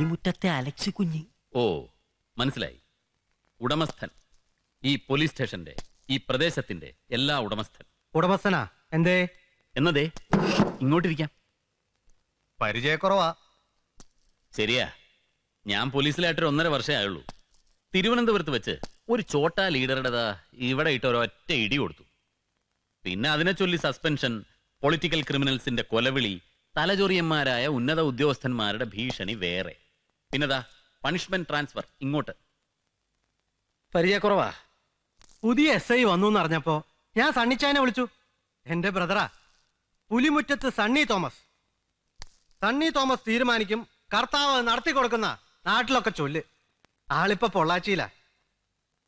പുലിമുറ്റത്തെ Alex കുഞ്ഞ്. ഓ, മനസ്സിലായി. ഉടമസ്ഥൻ, ഈ പോലീസ് സ്റ്റേഷന്റെ, ഈ പ്രദേശത്തിന്റെ എല്ലാ ഉടമസ്ഥൻ. ഉടമസ്ഥനാ? എന്തേ? എന്നതേ ഇങ്ങോട്ടിരിക്കാം. പരിചയക്കുറവാ. ശരിയാ, ഞാൻ പോലീസിലായിട്ടൊരു 1.5 വർഷമേ ആയുള്ളൂ. തിരുവനന്തപുരത്ത് വെച്ച് ഒരു ചോട്ടാ ലീഡറുടേതാ ഇവിടെ ഇട്ട് ഒരൊറ്റ ഇടി കൊടുത്തു. പിന്നെ അതിനെ ചൊല്ലി സസ്പെൻഷൻ, പൊളിറ്റിക്കൽ ക്രിമിനൽസിന്റെ കൊലവിളി, തലചൊറിയന്മാരായ ഉന്നത ഉദ്യോഗസ്ഥന്മാരുടെ ഭീഷണി വേറെ. പിന്നെതാ പണിഷ്മെന്റ് ട്രാൻസ്ഫർ ഇങ്ങോട്ട്. പരിചയക്കുറവാ. പുതിയ SI വന്നു എന്നറിഞ്ഞപ്പോ ഞാൻ സണ്ണിച്ചായനെ വിളിച്ചു. എന്റെ ബ്രദറാ, പുലിമുറ്റത്ത് സണ്ണി തോമസ്. സണ്ണി തോമസ് തീരുമാനിക്കും, കർത്താവ് നടത്തി കൊടുക്കുന്ന നാട്ടിലൊക്കെ ചൊല്ല്. ആളിപ്പോ പൊള്ളാച്ചിയിലാ.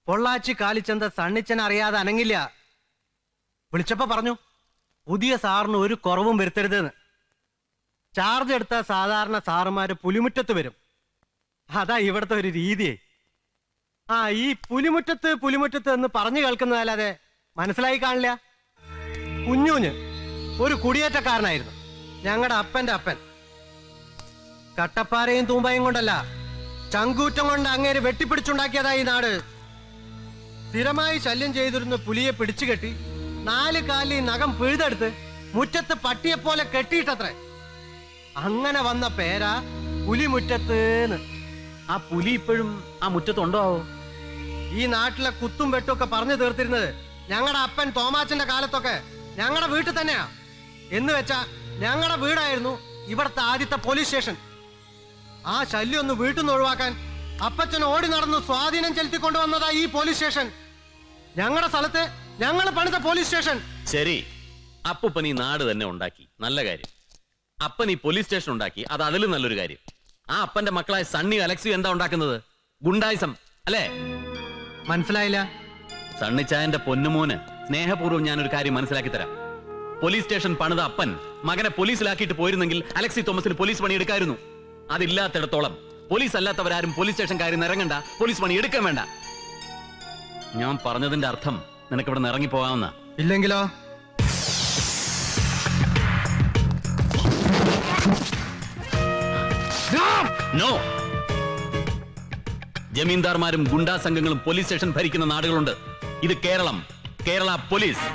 പൊള്ളാച്ചി കാലിച്ചന്ത സണ്ണിച്ചൻ അറിയാതെ അനങ്ങില്ല. വിളിച്ചപ്പോ പറഞ്ഞു, പുതിയ സാറിന് ഒരു കുറവും വരുത്തരുതെന്ന്. ചാർജ് എടുത്ത സാധാരണ സാറുമാര് പുലിമുറ്റത്ത് വരും. അതാ ഇവിടുത്തെ ഒരു രീതിയെ. ഈ പുലിമുറ്റത്ത് എന്ന് പറഞ്ഞു കേൾക്കുന്നതല്ലാതെ മനസ്സിലായി കാണില്ല. കുഞ്ഞൂഞ്ഞ് ഒരു കുടിയേറ്റക്കാരനായിരുന്നു, ഞങ്ങളുടെ അപ്പന്റെ അപ്പൻ. കട്ടപ്പാറയും തൂമ്പയും കൊണ്ടല്ല, ചങ്കൂറ്റം കൊണ്ട് അങ്ങേര് വെട്ടിപ്പിടിച്ചുണ്ടാക്കിയതാ ഈ നാട്. സ്ഥിരമായി ശല്യം ചെയ്തിരുന്ന പുലിയെ പിടിച്ചുകെട്ടി 4 കാലിൽ നഖം പിഴുതെടുത്ത് മുറ്റത്ത് പട്ടിയെപ്പോലെ കെട്ടിയിട്ടത്രേ. അങ്ങനെ വന്ന പേരാ പുലിമുറ്റത്ത്. ആ പുലി ഇപ്പോഴും ആ മുറ്റത്തുണ്ടോ? ഈ നാട്ടിലെ കുത്തും വെട്ടും ഒക്കെ പറഞ്ഞു തീർത്തിരുന്നത് ഞങ്ങളുടെ അപ്പൻ തോമാച്ചന്റെ കാലത്തൊക്കെ ഞങ്ങളുടെ വീട്ടിൽ തന്നെയാ. എന്ന് വെച്ചാ ഞങ്ങളുടെ വീടായിരുന്നു ഇവിടുത്തെ ആദ്യത്തെ പോലീസ് സ്റ്റേഷൻ. ആ ശല്യം ഒന്ന് വീട്ടിൽ നിന്ന് ഒഴിവാക്കാൻ അപ്പച്ചൻ ഓടി നടന്ന് സ്വാധീനം ചെലുത്തിക്കൊണ്ടുവന്നതാ ഈ പോലീസ് സ്റ്റേഷൻ. ഞങ്ങളുടെ സ്ഥലത്ത് ഞങ്ങൾ പണിത പോലീസ് സ്റ്റേഷൻ. ശരി, അപ്പൻ ഈ നാട് തന്നെ ഉണ്ടാക്കി, നല്ല കാര്യം. അപ്പൻ ഈ പോലീസ് സ്റ്റേഷൻ ഉണ്ടാക്കി, അത് അതിലും നല്ലൊരു കാര്യം. ആ അപ്പന്റെ മക്കളായ സണ്ണി അലക്സിയും എന്താ ഉണ്ടാക്കുന്നത്? ഗുണ്ടായിസം അല്ലേ? മനസ്സിലായില്ല. സണ്ണിച്ചായന്റെ പൊന്നുമോന് സ്നേഹപൂർവ്വം ഞാനൊരു കാര്യം മനസ്സിലാക്കി തരാം. പോലീസ് സ്റ്റേഷൻ പണിത അപ്പൻ മകനെ പോലീസിലാക്കിയിട്ട് പോയിരുന്നെങ്കിൽ അലക്സി തോമസിന് പോലീസ് പണി എടുക്കായിരുന്നു. അതില്ലാത്തിടത്തോളം പോലീസ് അല്ലാത്തവരാരും പോലീസ് സ്റ്റേഷൻ കാര്യം ഇറങ്ങണ്ട, പോലീസ് പണി എടുക്കാൻ വേണ്ട. ഞാൻ പറഞ്ഞതിന്റെ അർത്ഥം നിനക്ക് ഇവിടെ നിന്ന് ഇറങ്ങിപ്പോകാവുന്ന. ഇല്ലെങ്കിലോ? നോ. ജമീന്ദാർമാരും ഗുണ്ടാ സംഘങ്ങളും പോലീസ് സ്റ്റേഷൻ ഭരിക്കുന്ന നാടുകളുണ്ട്. ഇത് കേരളം, കേരള പോലീസ്.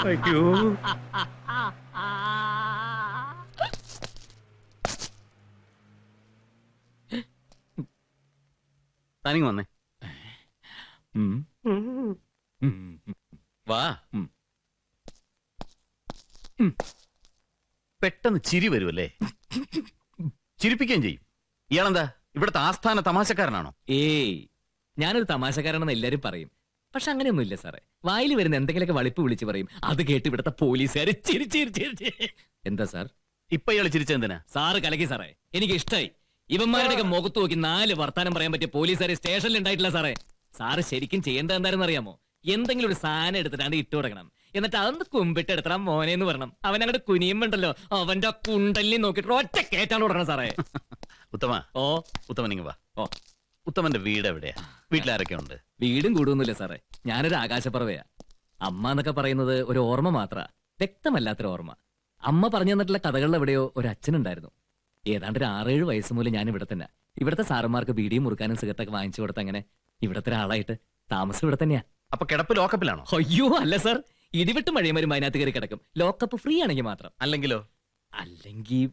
അയ്യോ, താനിങ് വന്നേ. വാ. പെട്ടെന്ന് ചിരി വരുമല്ലേ? ചിരിപ്പിക്കുകയും ചെയ്യും. ഇയാളെന്താ ഇവിടുത്തെ ആസ്ഥാന തമാശക്കാരനാണോ? ഏയ്, ഞാനൊരു തമാശക്കാരനെന്ന് എല്ലാരും പറയും. പക്ഷെ അങ്ങനെയൊന്നുമില്ല സാറേ. വായിൽ വരുന്ന എന്തെങ്കിലുമൊക്കെ വളിപ്പ് വിളിച്ച് പറയും. അത് കേട്ട് ഇവിടുത്തെ പോലീസുകാര് എന്താ സാർ ഇപ്പൊ ഇയാൾ ചിരിച്ചെന്തിനാ? സാറ് കലക്കി സാറേ, എനിക്ക് ഇഷ്ടായി. ഇവന്മാരുടെയൊക്കെ മുഖത്ത് നോക്കി 4 വർത്താനം പറയാൻ പറ്റിയ പോലീസുകാരെ സ്റ്റേഷനിൽ ഉണ്ടായിട്ടില്ല സാറേ. സാറ് ശരിക്കും ചെയ്യേണ്ടത് എന്താണെന്ന് അറിയാമോ? എന്തെങ്കിലും ഒരു സാധനം എടുത്തിട്ടാണ്ട് ഇട്ട് കൊടുക്കണം. എന്നിട്ട് അതൊന്ന് കുമ്പിട്ട് എടുത്തണം മോനെ എന്ന് പറയണം. അവൻ അങ്ങോട്ട് കുനിയുമ്പോണ്ടല്ലോ, അവന്റെ കുണ്ടലിനെ നോക്കിട്ട് ഒറ്റ കേറ്റാണ്ട് കൊടുക്കണം സാറേ. ഉത്തമ. ഓ ഉത്തമൻ ഇങ്ങ് വാ. ഓ, ഉത്തമന്റെ വീട് എവിടെയാ? വീട്ടിലാരൊക്കെ ഉണ്ട്? വീടും കൂടുന്നില്ല സാറേ, ഞാനൊരു ആകാശപ്പറവയാ. അമ്മ എന്നൊക്കെ പറയുന്നത് ഒരു ഓർമ്മ മാത്ര, വ്യക്തമല്ലാത്തൊരു ഓർമ്മ. അമ്മ പറഞ്ഞു തന്നിട്ടുള്ള കഥകളിൽ എവിടെയോ ഒരു അച്ഛനുണ്ടായിരുന്നു. ഏതാണ്ട് ഒരു 6-7 വയസ്സ് മുതൽ ഞാൻ ഇവിടെ തന്നെ. ഇവിടുത്തെ സാറന്മാർക്ക് ബീഡിയും മുറുക്കാനും സിഗരറ്റൊക്കെ വാങ്ങിച്ചു കൊടുത്ത അങ്ങനെ ഇവിടത്തെ ഒരാളായിട്ട് താമസം ഇവിടെ തന്നെയാ. അപ്പൊ കിടപ്പ് ലോക്കപ്പിലാണോ? അയ്യോ അല്ല സാർ, ഇടിവിട്ട് മഴയുമാരും അതിനകത്ത് കയറി കിടക്കും. ലോക്കപ്പ് ഫ്രീ ആണെങ്കിൽ മാത്രം. അല്ലെങ്കിലോ? അല്ലെങ്കിൽ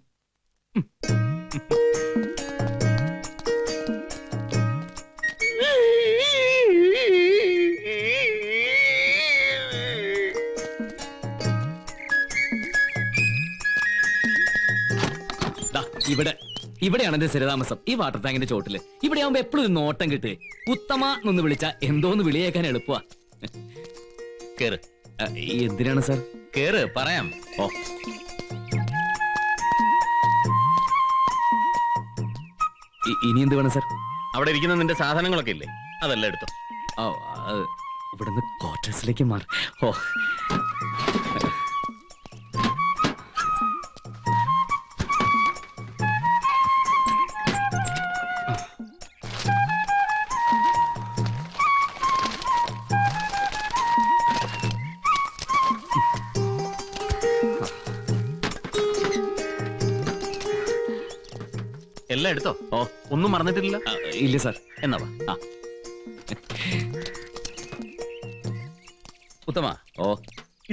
ഇവിടെയാണ് എന്റെ സ്ഥിരതാമസം. ഈ വാട്ടർ ടാങ്കിന്റെ ചോട്ടില്. ഇവിടെ ആവുമ്പോ എപ്പോഴും ഒരു നോട്ടം കിട്ടേ. ഉത്തമ എന്ന് വിളിച്ചാ എന്തോന്ന് വിളിയേക്കാൻ എളുപ്പമാ. കേറ്. എന്തിനാണ് സാർ? കേറ്, പറയാം. ഓ, ഇനി എന്ത് വേണം സാർ? അവിടെ ഇരിക്കുന്ന നിന്റെ സാധനങ്ങളൊക്കെ ഇല്ലേ, അതെല്ലാം എടുത്തോ. ഓ, ഇവിടുന്ന് ക്വാർട്ടേഴ്സിലേക്ക് മാറി. ഓ, എല്ലാം എടുത്തോ? ഓ, ഒന്നും മറന്നിട്ടില്ല. ഇല്ല സാർ. എന്നാ വാ. ആ. ഉത്തമ, ഓ,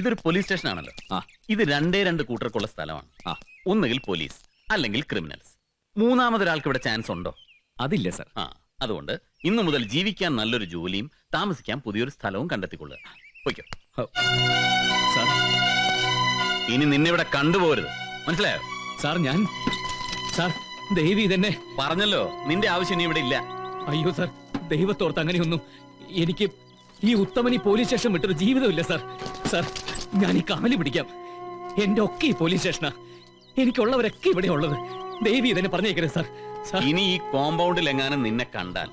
ഇതൊരു പോലീസ് സ്റ്റേഷൻ ആണല്ലോ. ആ. ഇത് രണ്ട് കൂട്ടർക്കുള്ള സ്ഥലമാണ്. ആ. ഒന്നുകിൽ പോലീസ്, അല്ലെങ്കിൽ ക്രിമിനൽസ്. മൂന്നാമതൊരാൾക്ക് ഇവിടെ ചാൻസ് ഉണ്ടോ? അതില്ല സാർ. ആ, അതുകൊണ്ട് ഇന്നു മുതൽ ജീവിക്കാൻ നല്ലൊരു ജോലിയും താമസിക്കാൻ പുതിയൊരു സ്ഥലവും കണ്ടെത്തിക്കൊള്ളുക. പൊയ്ക്കോ. സാർ, ഇനി നിന്നെ ഇവിടെ കണ്ടുപോകരുത്, മനസ്സിലായോ? സാർ സാർ ദൈവം ഇതെന്നെ. പറഞ്ഞല്ലോ, നിന്റെ ആവശ്യം ഇനി ഇവിടെ ഇല്ല. അയ്യോ സാർ, ദൈവത്തോർത്ത് അങ്ങനെയൊന്നും. എനിക്ക് ഈ ഉത്തമനി പോലീസ് സ്റ്റേഷൻ വിട്ടൊരു ജീവിതമില്ല സാർ. സാർ, ഞാൻ ഈ കമലി പിടിക്കാം. എന്റെ ഒക്കെ ഈ പോലീസ് സ്റ്റേഷനാ. എനിക്കുള്ളവരൊക്കെ ഇവിടെ ഉള്ളത്. ദൈവം ഇതെന്നെ പറഞ്ഞേക്കരുത് സാർ. സാർ, ഇനി ഈ കോമ്പൗണ്ടിൽ എങ്ങാനും നിന്നെ കണ്ടാൽ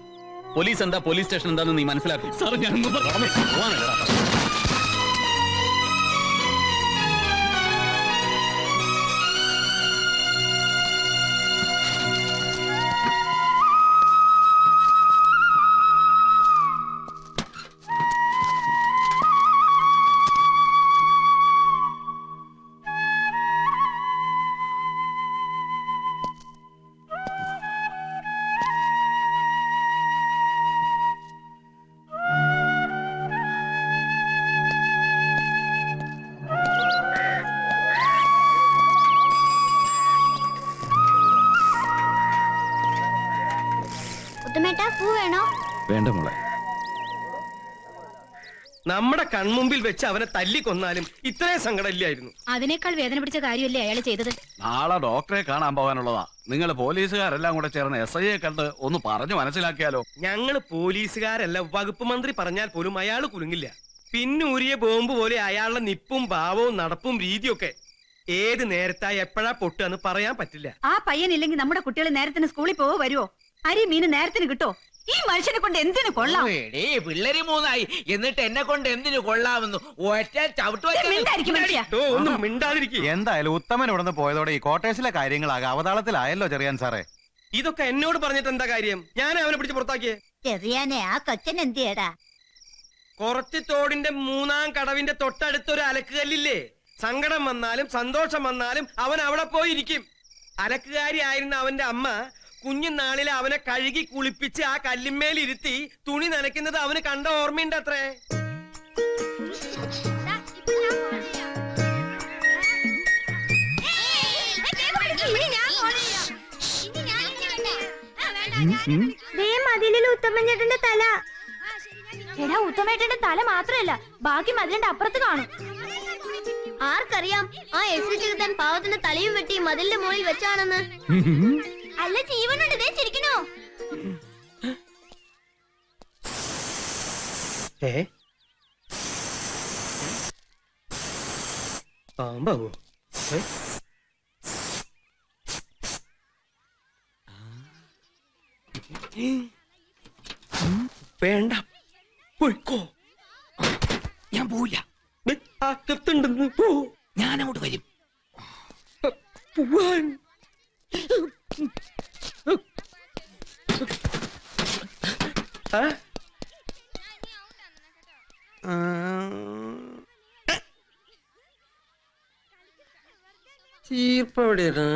പോലീസ് എന്താ, പോലീസ് സ്റ്റേഷൻ എന്താന്ന് നീ മനസ്സിലാക്കും. സാർ, ഞാൻ വേണ്ട മോളെ. നമ്മുടെ കൺമുമ്പിൽ വെച്ച് അവനെ തല്ലിക്കൊന്നാലും ഇത്രയും സങ്കടമില്ലായിരുന്നു. അതിനേക്കാൾ വേദന പിടിച്ച കാര്യമല്ലേ അയാൾ ചെയ്തത്. നാളെ ഡോക്ടറെ കാണാൻ പോകാനുള്ളതാ. നിങ്ങൾ പോലീസുകാരെല്ലാം കൂടെ ചേർന്ന് SIയെ കണ്ട് ഒന്ന് പറഞ്ഞു മനസ്സിലാക്കിയാലോ? ഞങ്ങള് പോലീസുകാരല്ല, വകുപ്പ് മന്ത്രി പറഞ്ഞാൽ പോലും അയാൾ കുലുങ്ങില്ല. പിന്നൂരിയ ബോംബ് പോലെ അയാളുടെ നിപ്പും ഭാവവും നടപ്പും രീതിയൊക്കെ ഏത് നേരത്തായി എപ്പോഴാ പൊട്ടുകയെന്ന് പറയാൻ പറ്റില്ല. ആ പയ്യനില്ലെങ്കിൽ നമ്മുടെ കുട്ടികൾ നേരത്തിന് സ്കൂളിൽ പോവോ വരുവോ? അരി മീന് നേരത്തിന് കിട്ടോ? ഈ മനുഷ്യനെ കൊണ്ട് എന്തിനു കൊള്ളാം? പിള്ളേര് 3 എന്നിട്ട് എന്നെ കൊണ്ട് എന്തിനു കൊള്ളാമെന്നു ഒറ്റ ഒന്നും മിണ്ടാതിരിക്കും. എന്തായാലും ഉത്തമൻ ഇവിടുന്ന് പോയതോടെ ഈ കോട്ടേഴ്സിലെ കാര്യങ്ങളാകെ അവതാളത്തിലായല്ലോ ചെറിയാൻ സാറേ. ഇതൊക്കെ എന്നോട് പറഞ്ഞിട്ട് എന്താ കാര്യം? ഞാൻ അവനെ പിടിച്ച് പുറത്താക്കിയേ. ചെറിയാനെ, ആ കൊച്ചൻ എന്തിയടാ? കുറച്ച് തോടിന്റെ 3-ാം കടവിന്റെ തൊട്ടടുത്തൊരു അലക്കുകല്ലില്ലേ? സങ്കടം വന്നാലും സന്തോഷം വന്നാലും അവൻ അവിടെ പോയിരിക്കും. അലക്കുകാരി ആയിരുന്ന അവന്റെ അമ്മ കുഞ്ഞുനാളിൽ അവനെ കഴുകി കുളിപ്പിച്ച് ആ കല്ലിന്മേലിരുത്തി തുണി നനയ്ക്കുന്നത് അവന് കണ്ട ഓർമ്മയുണ്ട് അത്രേ. ഉത്തമേട്ടന്റെ തല. എടാ, ഉത്തമേട്ടന്റെ തല മാത്രല്ല, ബാക്കി മതിലിന്റെ അപ്പുറത്ത് കാണും. ആർക്കറിയാം, ആ എക്സിറ്റ് പാവത്തിന്റെ തലയും വെട്ടി മതിലിന്റെ മുകളിൽ വെച്ചാണെന്ന്. അല്ല, ജീവനുണ്ട്, ദേ ചിരിക്കണോ? പാമ്പാവോ? വേണ്ട, പോയിക്കോ. ഞാൻ പോവില്ല. അകത്തുണ്ടെന്ന് പോ. ഞാൻ അങ്ങോട്ട് വരും. പോവാൻ ചീർപ്പവിടെയാണ്.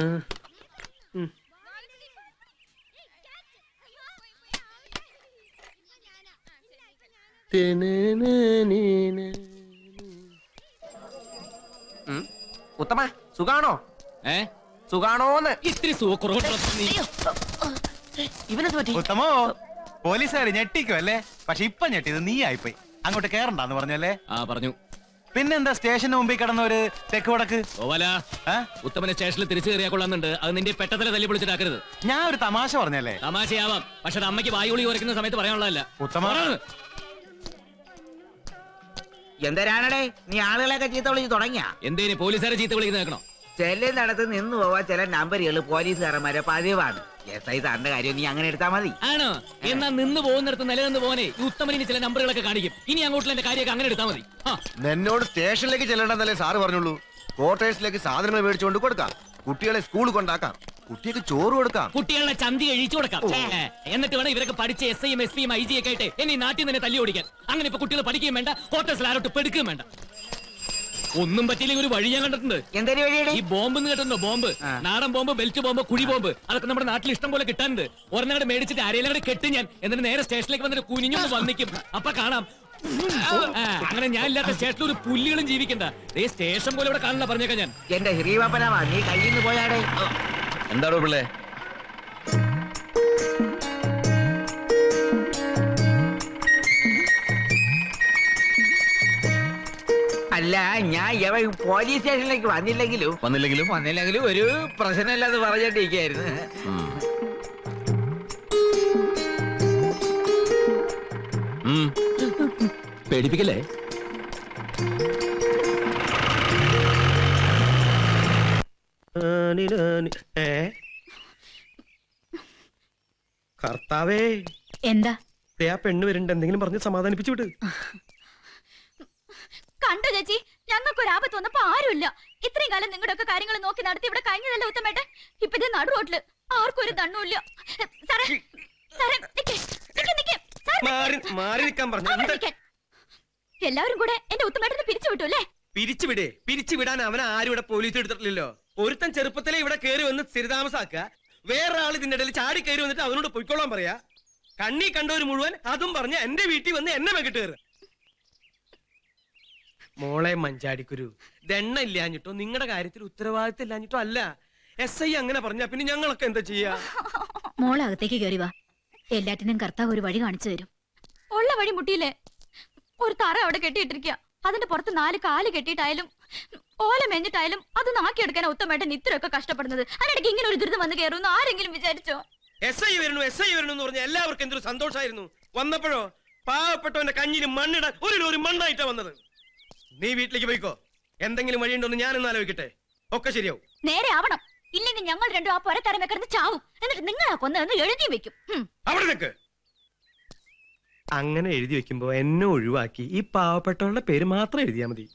ഉത്തമ, സുഖാണോ? സുഖാണോന്ന്? ഇത്തിരി സുഖക്കുറവുണ്ടോ? ഇവനെന്ത് പറ്റി? ഉത്തമോ, പോലീസുകാർ ഞെട്ടിക്കും അല്ലേ? പക്ഷെ ഇപ്പൊ ഞെട്ടിയത് നീ ആയിപ്പോയി. അങ്ങോട്ട് കേറണ്ടെന്ന് പറഞ്ഞല്ലേ? ആ, പറഞ്ഞു. പിന്നെന്താ സ്റ്റേഷന് മുമ്പിൽ കിടന്ന ഒരു തെക്ക് വടക്ക്? ഉത്തമനെ സ്റ്റേഷനിൽ തിരിച്ചു കയറിയാ കൊള്ളാന്നുണ്ട്. അത് നിന്റെ പെട്ടതല തല്ലി പൊളിച്ചിട്ടാക്കരുത്. ഞാൻ ഒരു തമാശ പറഞ്ഞല്ലേ? തമാശയാവാം, പക്ഷെ അത് അമ്മയ്ക്ക് വായുളി ഉറയ്ക്കുന്ന സമയത്ത് പറയാനുള്ളതല്ല. ഉത്തമ, എന്തരാണടേ നീ ആളുകളെയൊക്കെ ചീത്ത വിളിച്ച് തുടങ്ങിയ? എന്തേലും പോലീസുകാരെ ചീത്ത വിളിക്കുന്ന കേൾക്കണോ? ചെല്ലുന്നിടത്ത് നിന്ന് പോവാ ചില നമ്പറുകൾ പോലീസുകാരന്മാരെ പതിവാണ്. SI സാറിന്റെ കാര്യം നീ അങ്ങനെ എടുത്താൽ മതി. ആണോ? എന്നാ നിന്ന് പോകുന്നിടത്ത് നിലനിന്ന് പോനെ ഈ ഉത്തമനിന് ചില നമ്പറുകളൊക്കെ കാണിക്കും. ഇനി അങ്ങോട്ടുള്ള എന്റെ കാര്യമൊക്കെ അങ്ങനെ എടുത്താൽ മതി. എന്നോട് സ്റ്റേഷനിലേക്ക് ചെല്ലണ്ടെന്നല്ലേ സാറ് പറഞ്ഞുള്ളൂ. ക്വാർട്ടേഴ്സിലേക്ക് സാധനങ്ങൾ മേടിച്ചുകൊണ്ട് കൊടുക്കാം, കുട്ടികളെ സ്കൂൾ കൊണ്ടാക്കാം, കുട്ടിക്ക് ചോറ് കൊടുക്കാം, കുട്ടികളെ ചന്തി കഴിച്ചു കൊടുക്കാം. എന്നിട്ട് വേണം ഇവരൊക്കെ പഠിച്ച SIയും SP യും IG ഒക്കെ ആയിട്ട് എന്നെ നാട്ടിൽ തന്നെ തല്ലി ഓടിക്കാൻ. അങ്ങനെ ഇപ്പൊ കുട്ടികൾ പഠിക്കുകയും വേണ്ട, ക്വാർട്ടേഴ്സിൽ ആരോട്ട് പെടുക്കുകയും വേണ്ട. ഒന്നും പറ്റിയില്ലെങ്കിൽ ഒരു വഴി ഞാൻ കണ്ടിട്ടുണ്ട്. എന്തൊരു വഴിയുടെ ഈ ബോംബ് കേട്ടോ, ബോംബ്, നാടൻ ബോംബ്, ബെൽറ്റ് ബോംബ്, കുഴി ബോംബ്, അതൊക്കെ നമ്മുടെ നാട്ടിൽ ഇഷ്ടം പോലെ കിട്ടാനുണ്ട്. ഒരെണ്ണം മേടിച്ചിട്ട് ആരെയും കെട്ടി ഞാൻ എന്നിട്ട് നേരെ സ്റ്റേഷനിലേക്ക് വന്നിട്ട് കുനിഞ്ഞൊന്ന് വന്നിക്കും. അപ്പൊ കാണാം. അങ്ങനെ ഞാൻ ഇല്ലാത്ത സ്റ്റേഷനിൽ ഒരു പുല്ലുകളും ജീവിക്കണ്ട. ഈ സ്റ്റേഷൻ പോലെ ഇവിടെ കാണുന്ന പറഞ്ഞേക്കാം ഞാൻ. എന്റെ ശ്രീവാപ്പനാവാ, നീ കയ്യിൽ നിന്ന് പോയാടെ. എന്താടോ പിള്ളേ? അല്ല, ഞാൻ പോലീസ് സ്റ്റേഷനിലേക്ക് വന്നില്ലെങ്കിലും ഒരു പ്രശ്നമില്ലെന്ന് പറഞ്ഞിട്ടിരിക്കായിരുന്നു. പേടിപ്പിക്കല്ലേ? കർത്താവേ, എന്താ ആ പെണ്ണ് വരുന്നുണ്ട്, എന്തെങ്കിലും പറഞ്ഞ് സമാധാനിപ്പിച്ചു വിട്. കണ്ടോ ചേച്ചി, ഞങ്ങൾക്കൊരു ആപത്ത് വന്നപ്പോ ആരുമില്ല. ഇത്രയും കാലം നിങ്ങളുടെ ഒക്കെ കാര്യങ്ങൾ നോക്കി നടത്തി ഇവിടെ കഴിഞ്ഞതല്ലേ ഉത്തമേട്ടെ. ഇപ്പൊ ഇത് നടു റോട്ടില് ആർക്കും ഒരു ദണ്ണുമില്ല. സാറേ, സാറേ, നിക്ക്, നിക്ക്, നിക്ക്. സാർ, നിക്ക്. മാറി നിൽക്കാൻ പറഞ്ഞു. അവിടെ നിൽക്കാൻ. എല്ലാവരും കൂടെ എന്റെ ഉത്തമേട്ടനെ പിരിച്ചു വിട്ടു അല്ലേ? പിരിച്ചുവിടാൻ അവനെ ആരും ഇവിടെ പോലീസ് എടുത്തിട്ടില്ലല്ലോ. ഒരുത്തൻ ചെറുപ്പത്തിലെ ഇവിടെ കയറി വന്ന് സ്ഥിരതാമസാക്കുക, വേറെ ആൾ ഇതിന്റെ ഇടയിൽ ചാടി കയറി വന്നിട്ട് അവനോട് പൊയ്ക്കോളാൻ പറയാ. കണ്ണി കണ്ടവര് മുഴുവൻ അതും പറഞ്ഞ് എന്റെ വീട്ടിൽ വന്ന് എന്നെ വെക്കിട്ട് കയറുക. മോളെ മഞ്ചാടിക്കുരു, ദണ്ണ ഇല്ലാഞ്ഞിട്ടോ നിങ്ങളുടെ കാര്യത്തിൽ ഉത്തരവാദിത്തം ഇല്ലാഞ്ഞിട്ടോ അല്ല. SI അങ്ങനെ പറഞ്ഞാ പിന്നെ ഞങ്ങളൊക്കെ എന്താ ചെയ്യാ? മോളകത്തേക്ക് കയറി വാ. എല്ലാറ്റിനും കർത്താവ് ഒരു വഴി കാണിച്ചു തരും. ഉള്ള വഴി മുട്ടിയില്ലേ? ഒരു തറ അവിടെ കെട്ടിയിട്ടിരിക്കുക. അതിന്റെ പുറത്ത് 4 കാല് കെട്ടിയിട്ടായാലും ഓല മെഞ്ഞിട്ടായാലും അത് നാക്കിയെടുക്കാൻ ഉത്തമേട്ടൻ ഇത്രയൊക്കെ കഷ്ടപ്പെടുന്നത്. അതിനിടയ്ക്ക് ഇങ്ങനെ ഒരു ദുരിതം വന്ന് കയറുമെന്ന് ആരെങ്കിലും വിചാരിച്ചോ? SI വരണു എന്ന് പറഞ്ഞ എല്ലാവർക്കും എന്തൊരു സന്തോഷമായിരുന്നു. വന്നപ്പോഴോ പാവപ്പെട്ടവന്റെ കഞ്ഞിന് മണ്ണിടാൻ ഒരു ലോറി മണ്ണായിട്ടാ വന്നത്. നീ വീട്ടിലേക്ക് പോയിക്കോ. എന്തെങ്കിലും വഴിയുണ്ടോന്ന് ഞാനൊന്ന് ആലോചിക്കട്ടെ. ഒക്കെ ശരിയാവും. നേരെ ആവണം. ഇല്ലെങ്കിൽ ഞങ്ങൾ രണ്ടും ആ പുരത്തരം വെക്കരുത് ചാവും. എന്നിട്ട് നിങ്ങളാ കൊന്നതെന്ന് എഴുതി വെക്കും. അവിടെ നിൽക്ക്. അങ്ങനെ എഴുതി വെക്കുമ്പോ എന്നെ ഒഴിവാക്കി ഈ പാവപ്പെട്ടവരുടെ പേര് മാത്രം എഴുതിയാ മതി.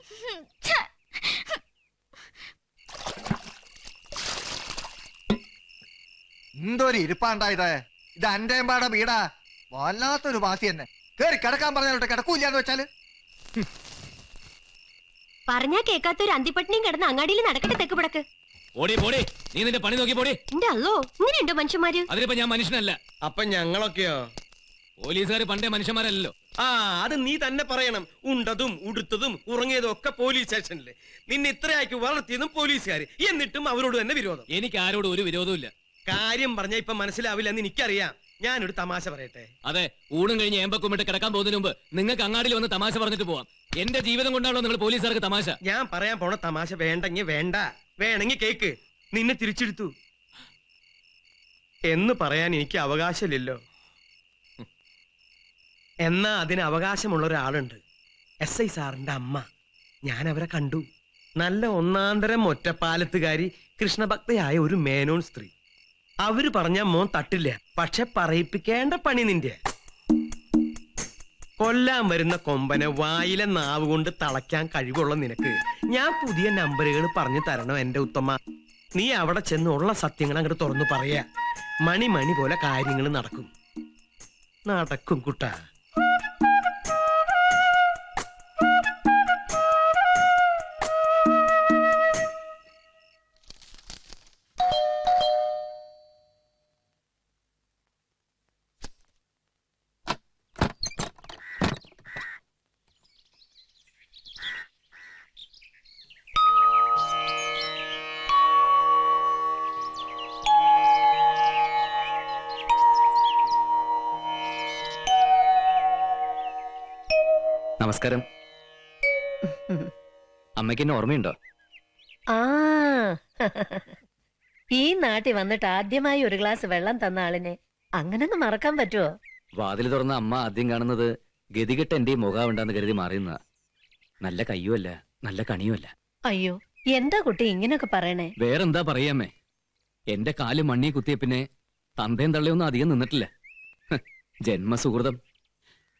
എന്തൊരു ഇരിപ്പാണ്ടായത്. ഇത് അന്റെമ്പാടെ വീടാ. വല്ലാത്തൊരു വാസി തന്നെ. കേറി കിടക്കാൻ പറഞ്ഞാലോട്ടെ കിടക്കൂല്ലാന്ന് വെച്ചാല്. പറഞ്ഞാ കേക്കാത്തൊരു അന്തിപ്പട്ടിനിയും കിടന്ന് അങ്ങാടിയിൽ നടക്കട്ടെ. തെക്ക് പിടക്ക് ഓടി പോടി, നീ നിന്റെ പണി നോക്കി പോടി. എന്റെ അല്ലോ, ഇങ്ങനെയുണ്ടോ മനുഷ്യന്മാര്? അതിനിപ്പോ ഞാൻ മനുഷ്യനല്ല. അപ്പൊ ഞങ്ങളൊക്കെയോ? പോലീസുകാർ പണ്ടേ മനുഷ്യന്മാരല്ലോ. അത് നീ തന്നെ പറയണം. ഉണ്ടതും ഉടുത്തതും ഉറങ്ങിയതും ഒക്കെ പോലീസ് സ്റ്റേഷനില്. നിന്നെ ഇത്രയാക്കി വളർത്തിയതും പോലീസുകാര്. എന്നിട്ടും അവരോട് തന്നെ വിരോധം. എനിക്ക് ആരോടും ഒരു വിരോധവും ഇല്ല. കാര്യം പറഞ്ഞ ഇപ്പൊ മനസ്സിലാവില്ല എന്ന് എനിക്കറിയാം. ഞാനൊരു തമാശ പറയട്ടെ. അതെ, ഊണും കഴിഞ്ഞ് ഏമ്പക്കുമിട്ട് കിടക്കാൻ പോകുന്നതിന് മുമ്പ് നിങ്ങൾക്ക് അങ്ങാടിയിൽ വന്ന് തമാശ പറഞ്ഞിട്ട് പോവാം. എന്റെ ജീവിതം കൊണ്ടാണല്ലോ നിങ്ങൾ പോലീസുകാർക്ക് തമാശ. ഞാൻ പറയാൻ പോണ തമാശ വേണ്ടെങ്കിൽ വേണ്ട, വേണമെങ്കിൽ കേക്ക്. നിന്നെ തിരിച്ചെടുത്തു എന്ന് പറയാൻ എനിക്ക് അവകാശമില്ലല്ലോ. എന്നാ അതിന് അവകാശമുള്ള ഒരാളുണ്ട്. SI സാറിന്റെ അമ്മ. ഞാൻ അവരെ കണ്ടു. നല്ല ഒന്നാന്തരം ഒറ്റപ്പാലത്തുകാരി, കൃഷ്ണഭക്തയായ ഒരു മേനോൻ സ്ത്രീ. അവര് പറഞ്ഞ മോൻ തട്ടില്ല. പക്ഷെ പറയിപ്പിക്കേണ്ട പണി നിന്റെ. കൊല്ലാൻ വരുന്ന കൊമ്പനെ വായിലെ നാവ് കൊണ്ട് തളയ്ക്കാൻ കഴിവുള്ള നിനക്ക് ഞാൻ പുതിയ നമ്പറുകൾ പറഞ്ഞു തരണം എന്റെ ഉത്തമ. നീ അവിടെ ചെന്ന് ഉള്ള സത്യങ്ങൾ അങ്ങോട്ട് തുറന്നു പറയാ. മണി പോലെ കാര്യങ്ങൾ നടക്കും കുട്ടാ. നമസ്കാരം. അമ്മയ്ക്ക് എന്നെ ഓർമ്മയുണ്ടോ? ഈ നാട്ടിൽ വന്നിട്ട് ആദ്യമായി ഒരു ഗ്ലാസ് വെള്ളം തന്ന ആളിനെ അങ്ങനൊന്നും മറക്കാൻ പറ്റുമോ? വാതിൽ തുറന്ന അമ്മ ആദ്യം കാണുന്നത് ഗതികെട്ട് എന്റെ മുഖാവുണ്ടെന്ന് കരുതി മാറിയുന്ന. നല്ല കയ്യുമല്ല, നല്ല കണിയുമല്ല. അയ്യോ, എന്താ കുട്ടി ഇങ്ങനൊക്കെ പറയണേ? വേറെന്താ പറയാമേ, എന്റെ കാല് മണ്ണി കുത്തിയ പിന്നെ തന്തയും തള്ളയൊന്നും അധികം നിന്നിട്ടില്ല. ജന്മസുഹൃതം.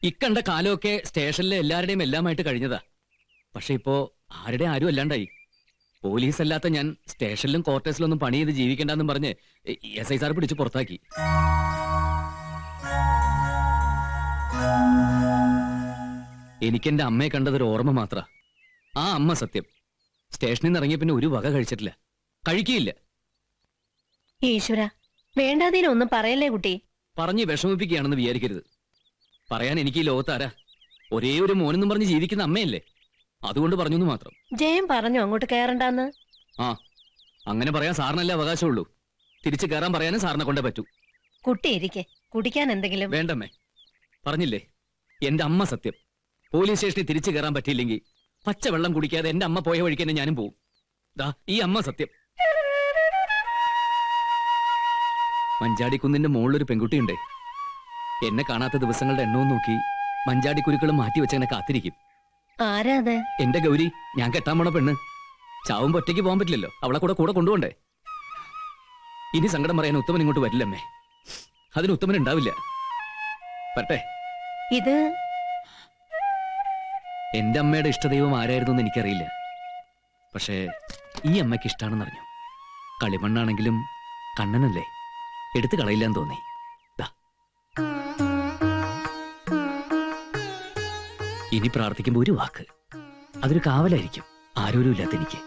ഇക്കണ്ട കാലമൊക്കെ സ്റ്റേഷനിലെ എല്ലാവരുടെയും എല്ലാമായിട്ട് കഴിഞ്ഞതാ. പക്ഷെ ഇപ്പോ ആരും അല്ലാണ്ടായി. പോലീസ് അല്ലാത്ത ഞാൻ സ്റ്റേഷനിലും ക്വാർട്ടേഴ്സിലൊന്നും പണി ചെയ്ത് ജീവിക്കണ്ടെന്നും പറഞ്ഞ് SI സാർ പിടിച്ച് പുറത്താക്കി. എനിക്കെന്റെ അമ്മയെ കണ്ടതൊരു ഓർമ്മ മാത്ര. ആ അമ്മ സത്യം. സ്റ്റേഷനിൽ നിന്ന് ഇറങ്ങിയ പിന്നെ ഒരു വക കഴിച്ചിട്ടില്ല, കഴിക്കുകയില്ല. ഈശ്വര, വേണ്ടാതീനൊന്നും പറയല്ലേ കുട്ടി. പറഞ്ഞ് വിഷമിപ്പിക്കുകയാണെന്ന് വിചാരിക്കരുത്. പറയാൻ എനിക്ക് ഈ ലോകത്താരാ? ഒരേ ഒരു മോനെന്നും പറഞ്ഞ് ജീവിക്കുന്ന അമ്മയല്ലേ, അതുകൊണ്ട് പറഞ്ഞു എന്ന് മാത്രം. ജയം പറഞ്ഞു അങ്ങോട്ട് കയറണ്ടെന്ന്. ആ, അങ്ങനെ പറയാൻ സാറിനല്ലേ അവകാശമുള്ളൂ. തിരിച്ചു കയറാൻ പറയാനും സാറിനെ കൊണ്ടേ പറ്റൂ. കുട്ടി ഇരിക്കെ, കുടിക്കാൻ എന്തെങ്കിലും. വേണ്ടമ്മേ, പറഞ്ഞില്ലേ എന്റെ അമ്മ സത്യം. പോലീസ് സ്റ്റേഷനിൽ തിരിച്ചു കയറാൻ പറ്റിയില്ലെങ്കിൽ പച്ചവെള്ളം കുടിക്കാതെ എന്റെ അമ്മ പോയ വഴിക്ക് തന്നെ ഞാനും പോവും. ദാ ഈ അമ്മ സത്യം. മഞ്ചാടിക്കുന്നിന്റെ മുകളിലൊരു പെൺകുട്ടിയുണ്ടേ. എന്നെ കാണാത്ത ദിവസങ്ങളുടെ എണ്ണവും നോക്കി മഞ്ചാടിക്കുരുക്കളും മാറ്റി വെച്ചെന്നെ കാത്തിരിക്കും. ആരാത്? എന്റെ ഗൗരി, ഞാൻ കെട്ടാൻ പോണ പെണ്ണ്. ചാവുമ്പോ ഒറ്റയ്ക്ക് പോകാൻ പറ്റില്ലല്ലോ, അവളെ കൂടെ കൊണ്ടുപോണ്ടേ. ഇനി സങ്കടം പറയാൻ ഉത്തമൻ ഇങ്ങോട്ട് വരില്ലമ്മേ. അതിന് ഉത്തമൻ ഉണ്ടാവില്ല. പറ്റേ, ഇത് എന്റെ അമ്മയുടെ ഇഷ്ടദൈവം ആരായിരുന്നു എന്ന് എനിക്കറിയില്ല. പക്ഷേ ഈ അമ്മയ്ക്ക് ഇഷ്ടാണെന്ന് അറിഞ്ഞു. കളിമണ്ണാണെങ്കിലും കണ്ണനല്ലേ, എടുത്തു കളയില്ലാന്ന് തോന്നി. ഇനി പ്രാർത്ഥിക്കുമ്പോ ഒരു വാക്ക്, അതൊരു കാവലായിരിക്കും. ആരോരും ഇല്ലാത്ത എനിക്ക്.